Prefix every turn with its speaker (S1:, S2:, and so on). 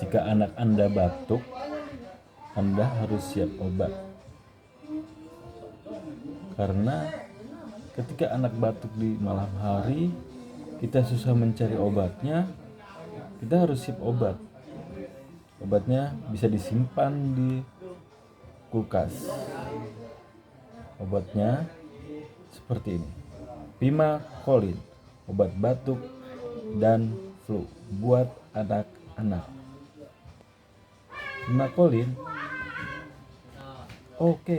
S1: Ketika anak Anda batuk, Anda harus siap obat. Karena ketika anak batuk di malam hari, kita susah mencari obatnya, kita harus siap obat. Obatnya bisa disimpan di kulkas. Obatnya seperti ini. Pimacolin, obat batuk dan flu buat anak-anak. Pimacolin, oke.